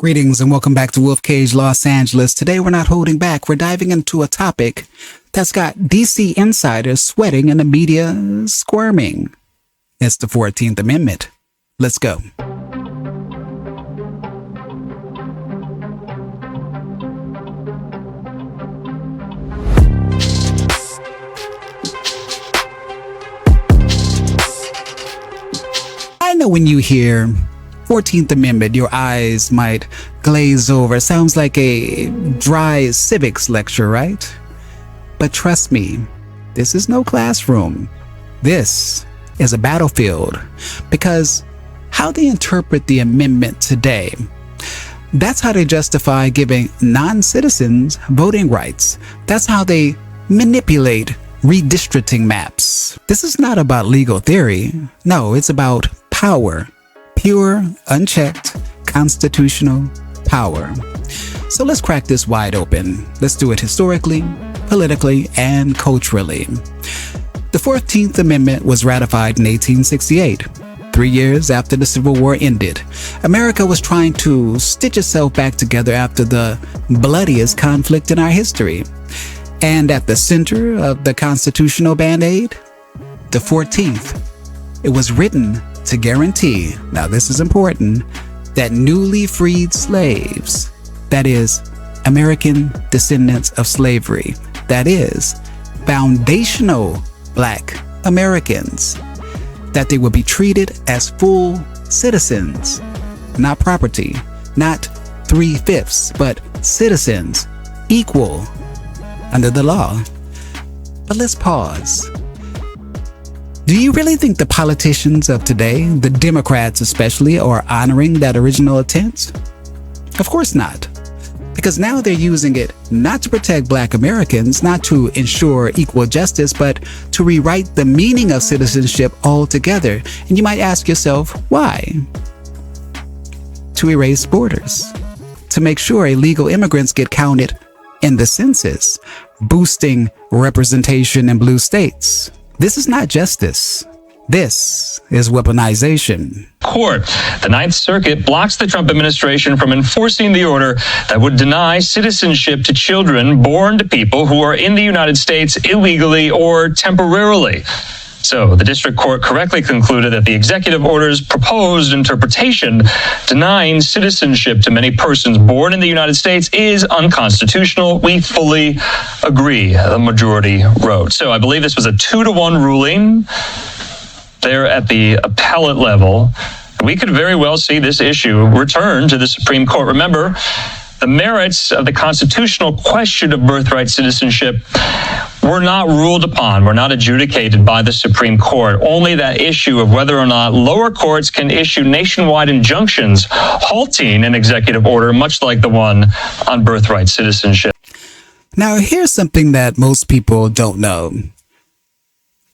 Greetings and welcome back to Wolf Cage, Los Angeles. Today we're not holding back. We're diving into a topic that's got DC insiders sweating and the media squirming. It's the 14th Amendment. Let's go. I know when you hear 14th Amendment, your eyes might glaze over. Sounds like a dry civics lecture, right? But trust me, this is no classroom. This is a battlefield, because how they interpret the amendment today, that's how they justify giving non-citizens voting rights. That's how they manipulate redistricting maps. This is not about legal theory. No, it's about power. Pure, unchecked, constitutional power. So let's crack this wide open. Let's do it historically, politically, and culturally. The 14th Amendment was ratified in 1868, 3 years after the Civil War ended. America was trying to stitch itself back together after the bloodiest conflict in our history. And at the center of the constitutional band-aid, the 14th, it was written to guarantee, now this is important, that newly freed slaves, that is, American descendants of slavery, that is, foundational Black Americans, that they would be treated as full citizens, not property, not 3/5, but citizens, equal under the law. But let's pause. Do you really think the politicians of today, the Democrats especially, are honoring that original intent? Of course not. Because now they're using it not to protect Black Americans, not to ensure equal justice, but to rewrite the meaning of citizenship altogether. And you might ask yourself, why? To erase borders, to make sure illegal immigrants get counted in the census, boosting representation in blue states. This is not justice. This is weaponization. Court. The Ninth Circuit blocks the Trump administration from enforcing the order that would deny citizenship to children born to people who are in the United States illegally or temporarily. So the district court correctly concluded that the executive order's proposed interpretation denying citizenship to many persons born in the United States is unconstitutional. We fully agree, the majority wrote. So I believe this was a 2-to-1 ruling there at the appellate level. We could very well see this issue return to the Supreme Court. Remember, the merits of the constitutional question of birthright citizenship were not ruled upon, were not adjudicated by the Supreme Court. Only that issue of whether or not lower courts can issue nationwide injunctions halting an executive order, much like the one on birthright citizenship. Now, here's something that most people don't know.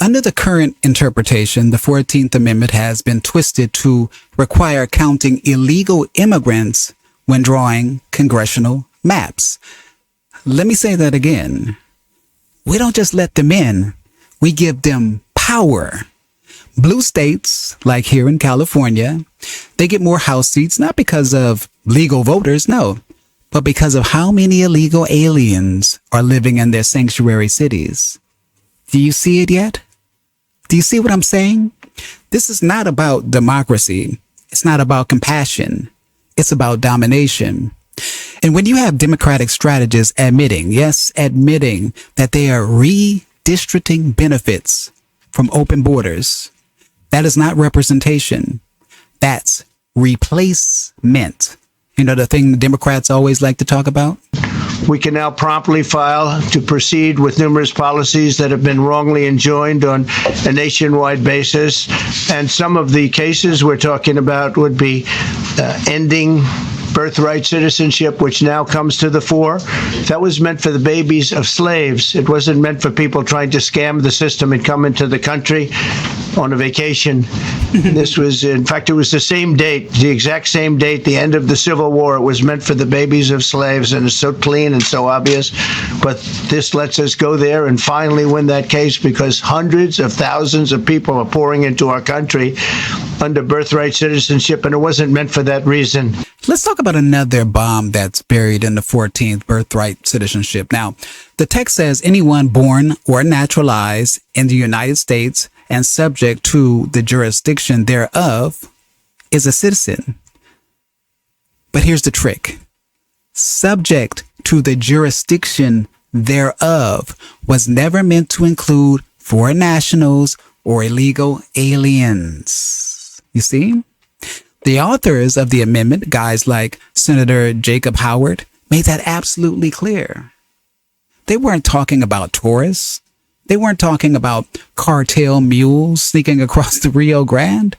Under the current interpretation, the 14th Amendment has been twisted to require counting illegal immigrants when drawing congressional maps. Let me say that again. We don't just let them in, we give them power. Blue states, like here in California, they get more House seats, not because of legal voters, no, but because of how many illegal aliens are living in their sanctuary cities. Do you see it yet? Do you see what I'm saying? This is not about democracy. It's not about compassion. It's about domination. And when you have Democratic strategists admitting that they are redistricting benefits from open borders, that is not representation. That's replacement. You know, the thing the Democrats always like to talk about? We can now promptly file to proceed with numerous policies that have been wrongly enjoined on a nationwide basis. And some of the cases we're talking about would be ending birthright citizenship, which now comes to the fore. That was meant for the babies of slaves. It wasn't meant for people trying to scam the system and come into the country on a vacation. This was, in fact, it was the same date, the exact same date, the end of the Civil War. It was meant for the babies of slaves, and it's so clean and so obvious. But this lets us go there and finally win that case, because hundreds of thousands of people are pouring into our country under birthright citizenship, and it wasn't meant for that reason. Let's talk talk about another bomb that's buried in the 14th birthright citizenship. Now, the text says anyone born or naturalized in the United States and subject to the jurisdiction thereof is a citizen. But here's the trick. Subject to the jurisdiction thereof was never meant to include foreign nationals or illegal aliens. You see? The authors of the amendment, guys like Senator Jacob Howard, made that absolutely clear. They weren't talking about tourists. They weren't talking about cartel mules sneaking across the Rio Grande.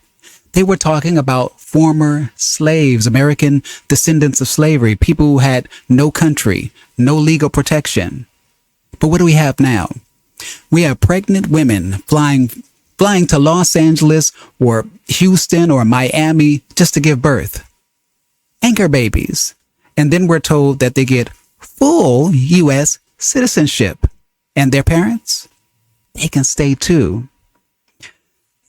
They were talking about former slaves, American descendants of slavery, people who had no country, no legal protection. But what do we have now? We have pregnant women flying to Los Angeles or Houston or Miami just to give birth. Anchor babies. And then we're told that they get full U.S. citizenship. And their parents? They can stay too.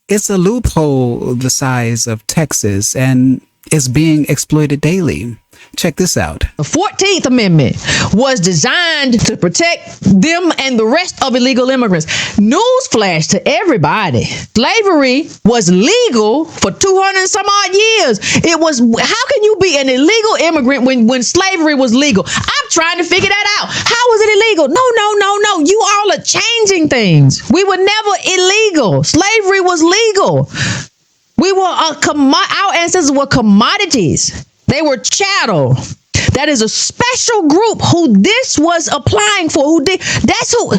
It's a loophole the size of Texas and is being exploited daily. Check this out. The 14th Amendment was designed to protect them and the rest of illegal immigrants. Newsflash to everybody. Slavery was legal for 200 and some odd years. It was, how can you be an illegal immigrant when slavery was legal? I'm trying to figure that out. How was it illegal? No. You all are changing things. We were never illegal. Slavery was legal. We were our ancestors were commodities. They were chattel. That is a special group who this was applying for. Who did? That's who.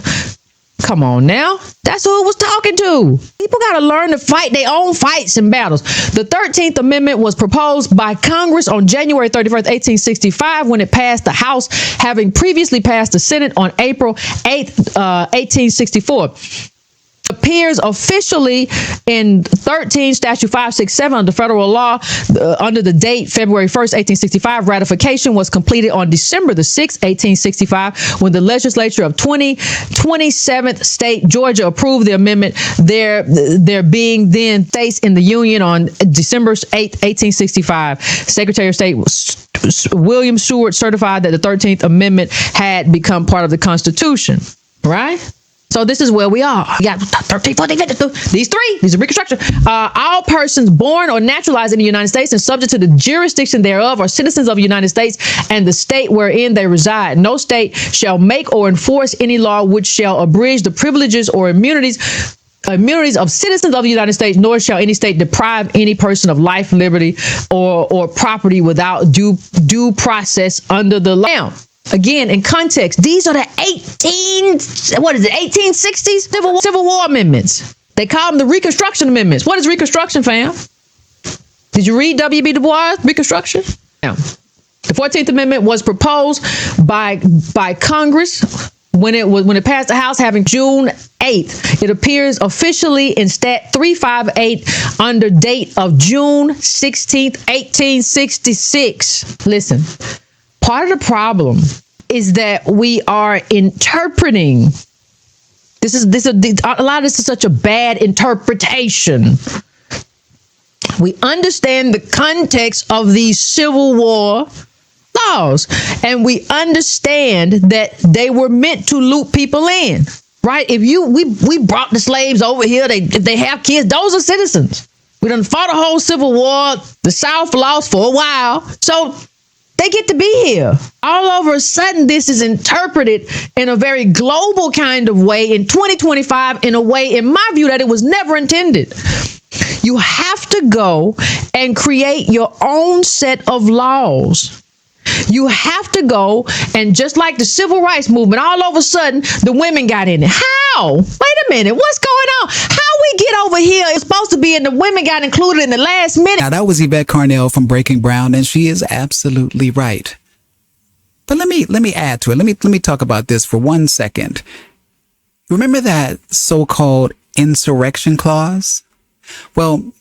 Come on now. That's who it was talking to. People got to learn to fight their own fights and battles. The 13th Amendment was proposed by Congress on January 31st, 1865, when it passed the House, having previously passed the Senate on April 8th, 1864. Appears officially in 13 Statute 567 under federal law under the date February 1st, 1865. Ratification was completed on December the 6th, 1865, when the legislature of 27th state Georgia approved the amendment. There being then states in the Union on December 8th, 1865. Secretary of State William Seward certified that the 13th Amendment had become part of the Constitution. Right? So this is where we are. We got 13, 14, 15, these are Reconstruction. All persons born or naturalized in the United States and subject to the jurisdiction thereof are citizens of the United States and the state wherein they reside. No state shall make or enforce any law which shall abridge the privileges or immunities of citizens of the United States, nor shall any state deprive any person of life, liberty, or property without due process under the law. Again, in context, these are the 1860s Civil War amendments. They call them the Reconstruction Amendments. What is Reconstruction, fam? Did you read W.B. Du Bois' Reconstruction? Now, the 14th Amendment was proposed by Congress when it passed the House, having June 8th. It appears officially in Stat 358 under date of June 16th, 1866. Listen. Part of the problem is that we are interpreting. A lot of this is such a bad interpretation. We understand the context of these Civil War laws, and we understand that they were meant to loop people in. Right? We brought the slaves over here. They have kids. Those are citizens. We done fought a whole Civil War. The South lost for a while. So they get to be here. All over a sudden, this is interpreted in a very global kind of way in 2025, in a way, in my view, that it was never intended. You have to go and create your own set of laws. You have to go, and just like the civil rights movement, all of a sudden, the women got in it. How? Wait a minute. What's going on? How we get over here? It's supposed to be, and the women got included in the last minute. Now, that was Yvette Carnell from Breaking Brown, and she is absolutely right. But let me add to it. Let me talk about this for 1 second. Remember that so-called insurrection clause? Well,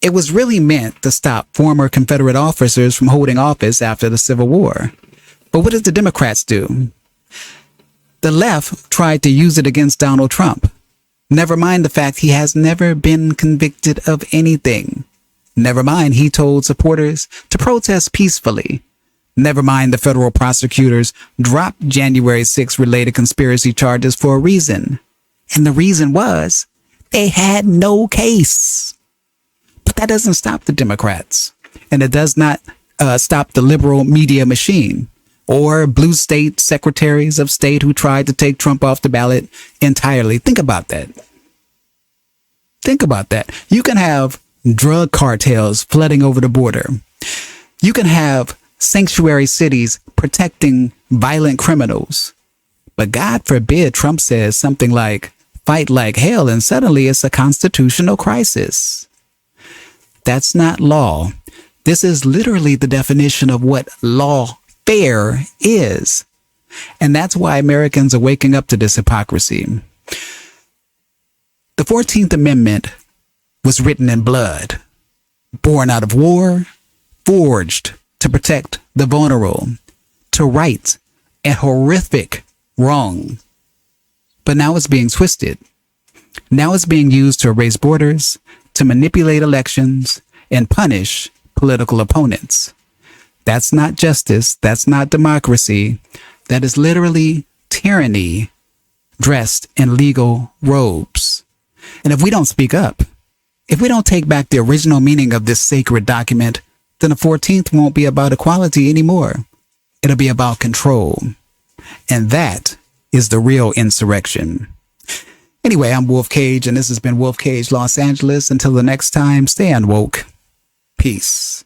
it was really meant to stop former Confederate officers from holding office after the Civil War. But what did the Democrats do? The left tried to use it against Donald Trump. Never mind the fact he has never been convicted of anything. Never mind he told supporters to protest peacefully. Never mind the federal prosecutors dropped January 6 related conspiracy charges for a reason. And the reason was they had no case. But that doesn't stop the Democrats. And it does not stop the liberal media machine or blue state secretaries of state who tried to take Trump off the ballot entirely. Think about that. Think about that. You can have drug cartels flooding over the border. You can have sanctuary cities protecting violent criminals. But God forbid Trump says something like, fight like hell, and suddenly it's a constitutional crisis. That's not law. This is literally the definition of what lawfare is. And that's why Americans are waking up to this hypocrisy. The 14th Amendment was written in blood, born out of war, forged to protect the vulnerable, to right a horrific wrong. But now it's being twisted. Now it's being used to erase borders, to manipulate elections, and punish political opponents. That's not justice. That's not democracy. That is literally tyranny dressed in legal robes. And if we don't speak up, if we don't take back the original meaning of this sacred document, then the 14th won't be about equality anymore. It'll be about control. And that is the real insurrection. Anyway, I'm Wolf Cage, and this has been Wolf Cage Los Angeles. Until the next time, stay unwoke. Peace.